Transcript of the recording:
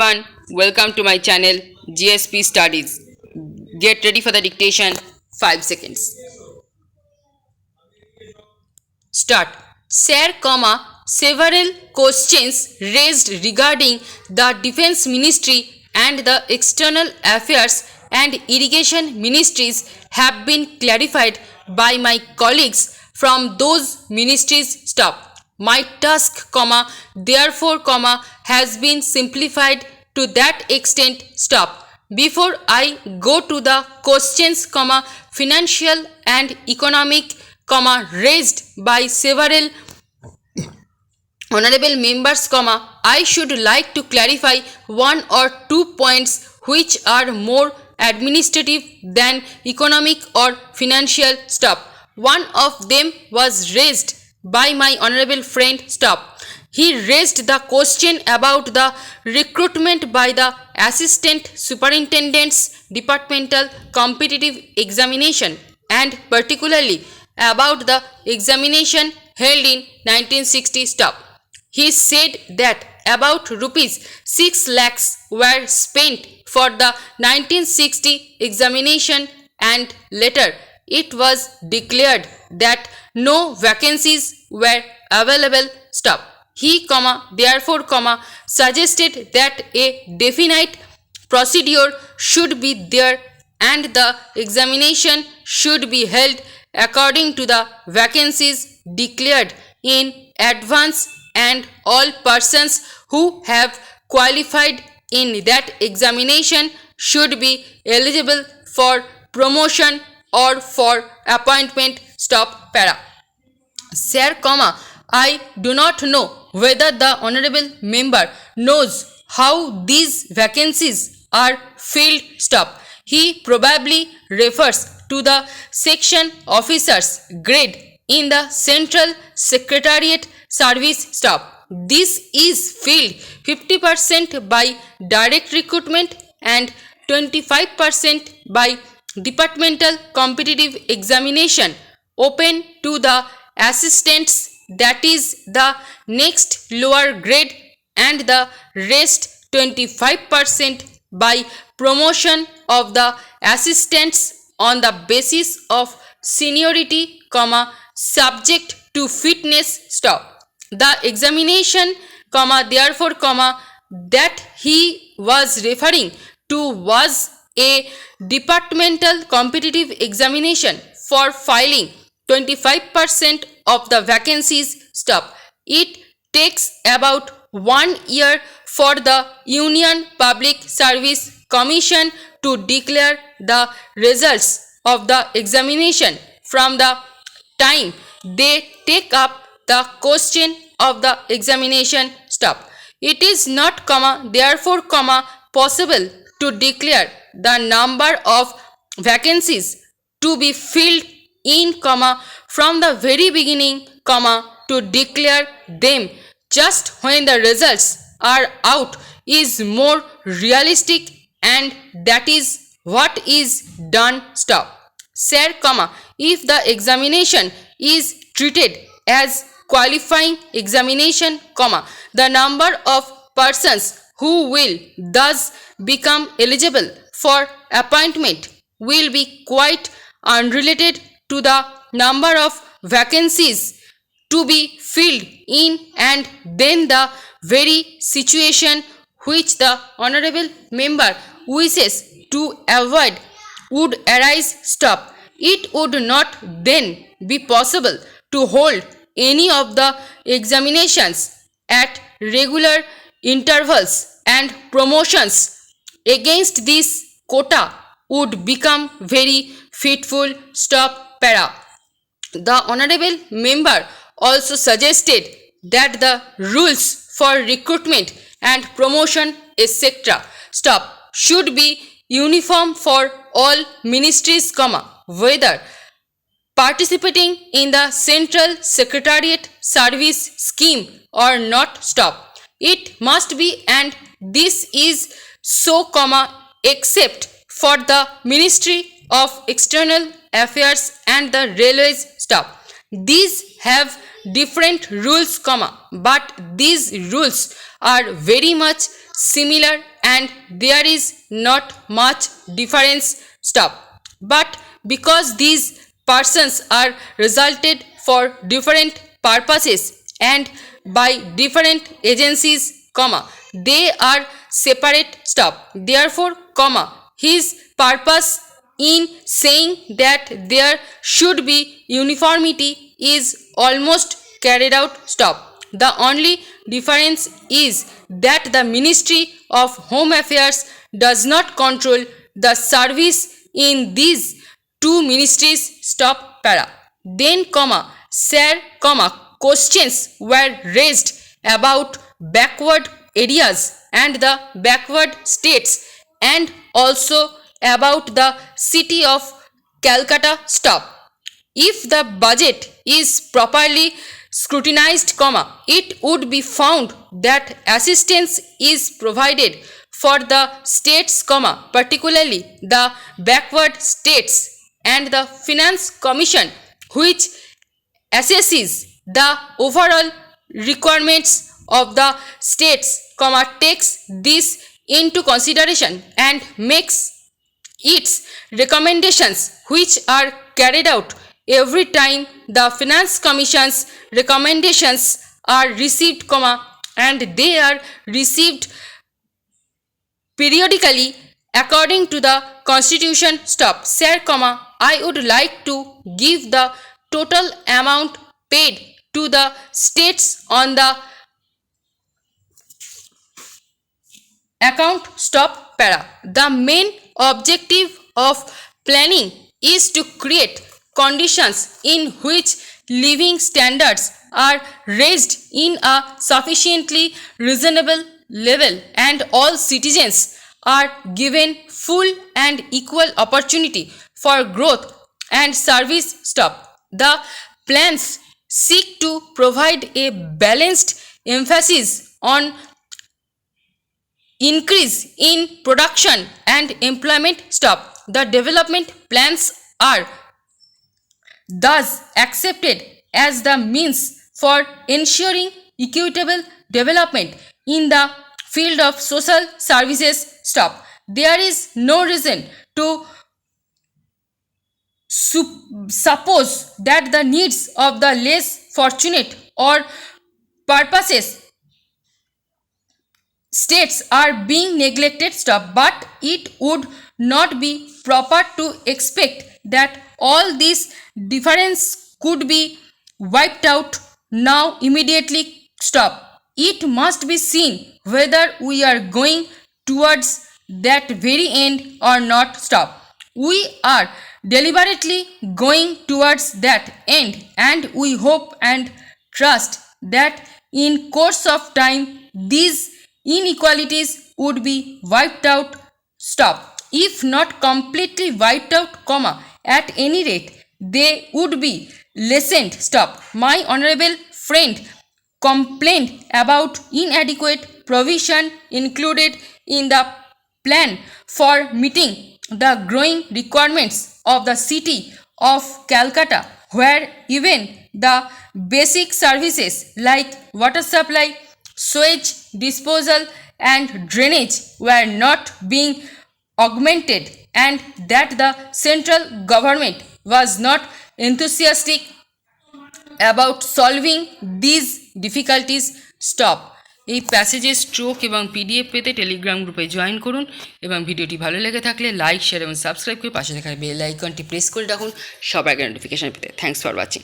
everyone, welcome to my channel GSP Studies. Get ready for the dictation. 5 seconds. Start. Sir, several questions raised regarding the Defense Ministry and the External Affairs and Irrigation Ministries have been clarified by my colleagues from those ministries. Stop. My task, therefore, has been simplified to that extent. Stop. Before I go to the questions, financial and economic, raised by several honorable members, I should like to clarify one or two points which are more administrative than economic or financial. Stop. One of them was raised by my honorable friend. Stop. He raised the question about the recruitment by the Assistant Superintendent's Departmental Competitive Examination and particularly about the examination held in 1960. Stop. He said that about rupees 6 lakhs were spent for the 1960 examination and later it was declared that no vacancies were available. Stop. He, therefore, suggested that a definite procedure should be there and the examination should be held according to the vacancies declared in advance and all persons who have qualified in that examination should be eligible for promotion or for appointment. Stop. Para. Sir, I do not know whether the honorable member knows how these vacancies are filled. Stop. He probably refers to the section officer's grade in the Central Secretariat Service. Stop. This is filled 50% by direct recruitment and 25% by departmental competitive examination open to the assistants, that is the next lower grade, and the rest 25% by promotion of the assistants on the basis of seniority, subject to fitness. Stop. The examination, therefore, that he was referring to was a departmental competitive examination for filing 25% of the vacancies. Stop. It takes about 1 year for the Union Public Service Commission to declare the results of the examination from the time they take up the question of the examination. Stop. It is not, therefore, possible to declare the number of vacancies to be filled in, from the very beginning, to declare them just when the results are out is more realistic, and that is what is done. Stop. Sir, if the examination is treated as qualifying examination, the number of persons who will thus become eligible for appointment will be quite unrelated to the number of vacancies to be filled in, and then the very situation which the honorable member wishes to avoid would arise. Stop. It would not then be possible to hold any of the examinations at regular intervals, and promotions against this quota would become very fitful. Stop. Para. The honorable member also suggested that the rules for recruitment and promotion, etc. Stop, should be uniform for all ministries, whether participating in the Central Secretariat Service scheme or not. Stop. It must be, and this is so, except for the Ministry of External Affairs and the Railways. Stop. These have different rules, but these rules are very much similar and there is not much difference. Stop. But because these persons are resulted for different purposes and by different agencies, comma, they are separate. Stop. Therefore, comma, his purpose in saying that there should be uniformity is almost carried out. Stop. The only difference is that the Ministry of Home Affairs does not control the service in these two ministries. Stop. Para. Then, comma, sir, comma, questions were raised about backward areas and the backward states and also about the city of Calcutta. Stop. If the budget is properly scrutinized, comma, it would be found that assistance is provided for the states, comma, particularly the backward states, and the Finance Commission, which assesses the overall requirements of the states, comma, takes this into consideration and makes its recommendations, which are carried out every time the Finance Commission's recommendations are received, comma, and they are received periodically according to the Constitution. Stop. Sir, comma, I would like to give the total amount paid to the states on the account. Stop. Para. The main objective of planning is to create conditions in which living standards are raised in a sufficiently reasonable level and all citizens are given full and equal opportunity for growth and service. Stop. The plans seek to provide a balanced emphasis on increase in production and employment. Stop. The development plans are thus accepted as the means for ensuring equitable development in the field of social services. Stop. There is no reason to suppose that the needs of the less fortunate or purposes states are being neglected. Stop. But it would not be proper to expect that all these difference could be wiped out now immediately. Stop. It must be seen whether we are going towards that very end or not. Stop. We are deliberately going towards that end and we hope and trust that in course of time these inequalities would be wiped out. Stop. If not completely wiped out, comma, at any rate they would be lessened. Stop. My honorable friend complained about inadequate provision included in the plan for meeting the growing requirements of the city of Calcutta, where even the basic services like water supply, sewage disposal and drainage were not being augmented, and that the central government was not enthusiastic about solving these difficulties. Stop. এই প্যাসেজের stroke এবং PDF পেতে Telegram গ্রুপে join করুন এবং ভিডিওটি ভালো লেগে থাকলে লাইক, শেয়ার এবং সাবস্ক্রাইব করে পাশে থাকা বেল আইকনটি প্রেস করে রাখুন সবার আগে নোটিফিকেশন পেতে। Thanks for watching.